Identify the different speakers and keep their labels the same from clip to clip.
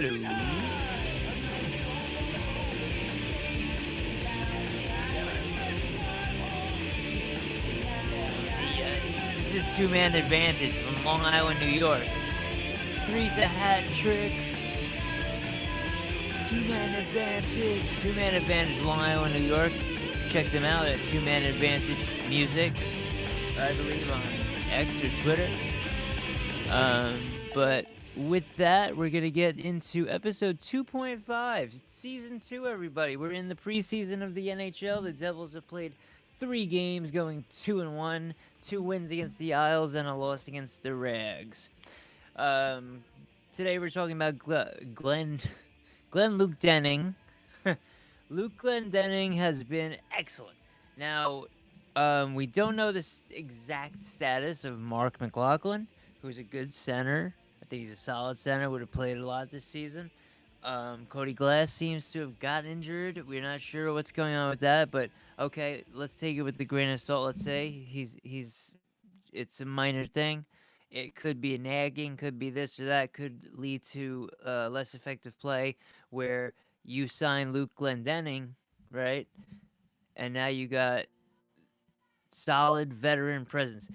Speaker 1: This is two-man advantage from Long Island, New York. Three's a hat trick. Two-man advantage. Two-man advantage, Long Island, New York. Check them out at Two-Man Advantage Music, I believe on X or Twitter. But with that, we're going to get into episode 2.5. It's season 2, everybody. We're in the preseason of the NHL. The Devils have played 3 games, going 2-1. 2 wins against the Isles and a loss against the Rags. Today we're talking about Glenn Luke-Denning. Luke Glendening has been excellent. Now, we don't know the exact status of Mark McLaughlin, who's a good center. I think he's a solid center, would have played a lot this season. Cody Glass seems to have got injured. We're not sure what's going on with that, but okay, let's take it with a grain of salt. Let's say it's a minor thing. It could be a nagging, could be this or that, could lead to less effective play where you sign Luke Glendening, right? And now you got solid veteran presence.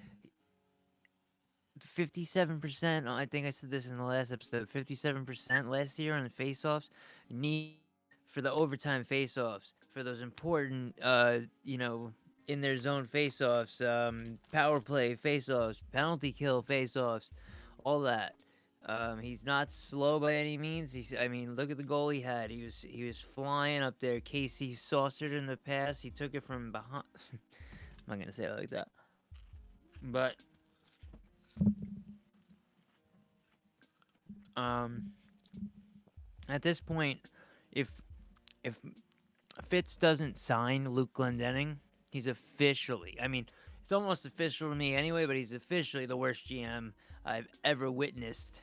Speaker 1: 57%, I think I said this in the last episode, 57% last year on the faceoffs. Need for the overtime faceoffs, for those important, in their zone faceoffs, power play faceoffs, penalty kill faceoffs, all that. He's not slow by any means. Look at the goal he had. He was flying up there. Casey saucered in the pass. He took it from behind. I'm not gonna say it like that, but at this point, if Fitz doesn't sign Luke Glendening, he's officially. It's almost official to me anyway, but he's officially the worst GM I've ever witnessed.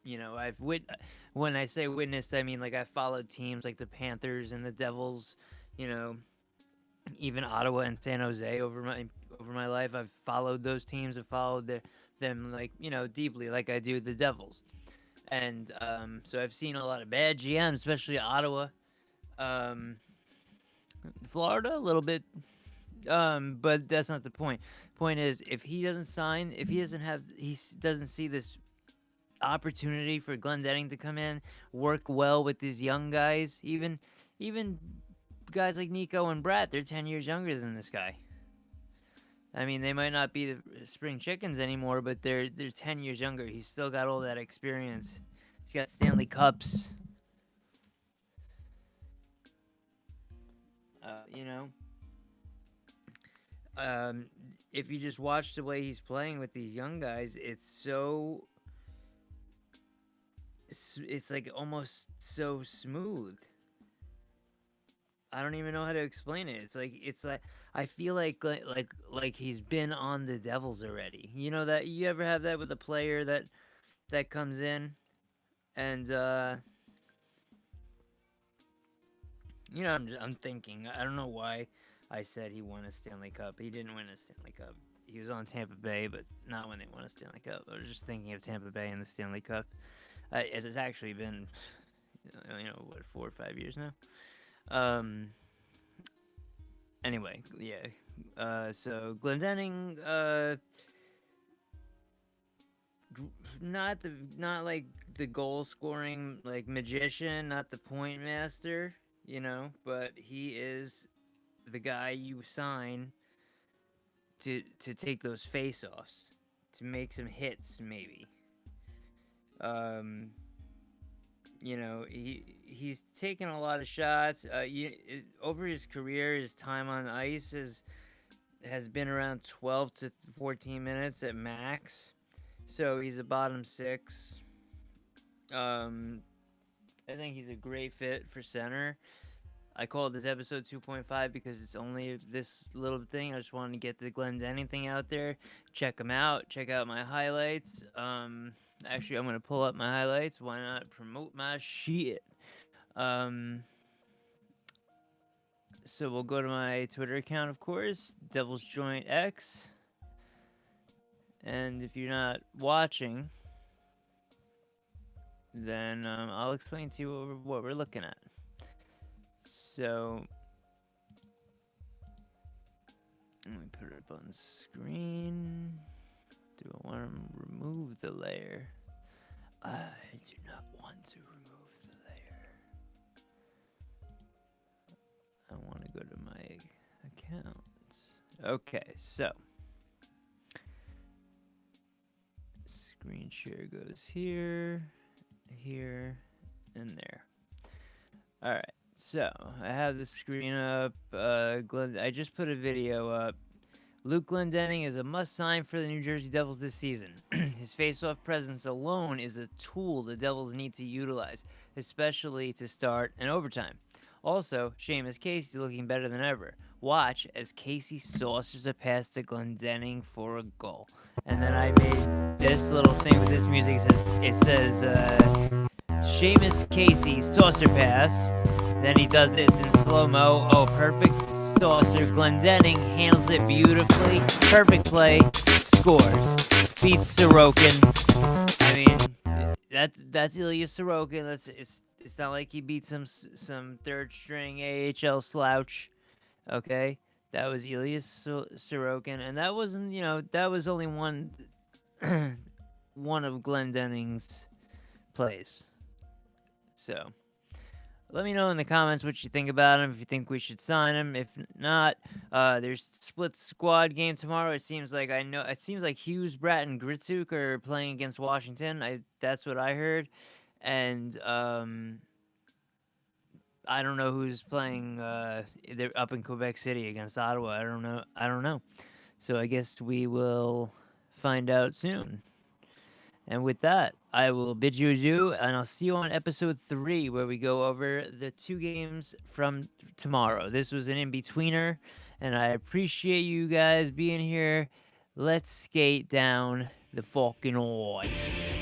Speaker 1: When I say witnessed, I mean, like, I've followed teams like the Panthers and the Devils, even Ottawa and San Jose over my life. I've followed those teams. I've followed them, like, deeply, like I do the Devils. And so I've seen a lot of bad GMs, especially Ottawa. Florida, a little bit. But that's not the point. Point is, if he doesn't see this opportunity for Glendening to come in, work well with these young guys, even guys like Nico and Brett, they're 10 years younger than this guy. They might not be the spring chickens anymore, but they're 10 years younger. He's still got all that experience. He's got Stanley Cups. If you just watch the way he's playing with these young guys, it's like almost so smooth. I don't even know how to explain it. It's like I feel like he's been on the Devils already. You know that you ever have that with a player that comes in and I'm thinking, I don't know why I said he won a Stanley Cup. He didn't win a Stanley Cup. He was on Tampa Bay, but not when they won a Stanley Cup. I was just thinking of Tampa Bay and the Stanley Cup. It's actually been, 4 or 5 years now. Anyway, yeah. So Glendening, not like the goal scoring like magician, not the point master, but he is the guy you sign to take those face-offs, to make some hits, maybe. He's taken a lot of shots. Over his career, his time on ice has been around 12 to 14 minutes at max. So he's a bottom 6. I think he's a great fit for center. I called this episode 2.5 because it's only this little thing. I just wanted to get the Glendening thing out there. Check him out. Check out my highlights. Actually, I'm going to pull up my highlights. Why not promote my shit? So we'll go to my Twitter account, of course. Devil's Joint X. And if you're not watching, then I'll explain to you what we're looking at. So, let me put it up on the screen. Do I want to remove the layer? I do not want to remove the layer. I want to go to my account. Okay, so screen share goes here, here, and there. All right, so I have the screen up. I just put a video up. Luke Glendening is a must-sign for the New Jersey Devils this season. His face-off presence alone is a tool the Devils need to utilize, especially to start and overtime. Also, Seamus Casey looking better than ever. Watch as Casey saucers a pass to Glendening for a goal. And then I made this little thing with this music. It says Seamus Casey saucer pass. Then he does it in slow-mo. Oh, perfect saucer. Glendening handles it beautifully. Perfect play. Scores. Beats Sorokin. I mean, that's Ilya Sorokin. It's not like he beat some third-string AHL slouch. Okay, that was Ilya Sorokin, and that wasn't, that was only one one of Glendening's plays. So, let me know in the comments what you think about him, if you think we should sign him. If not, there's split squad game tomorrow. It seems like Hughes, Bratt, and Gritsuk are playing against Washington. That's what I heard. And I don't know who's playing. They're up in Quebec City against Ottawa. I don't know. So I guess we will find out soon. And with that, I will bid you adieu, and I'll see you on episode 3, where we go over the 2 games from tomorrow. This was an in-betweener, and I appreciate you guys being here. Let's skate down the fucking ice.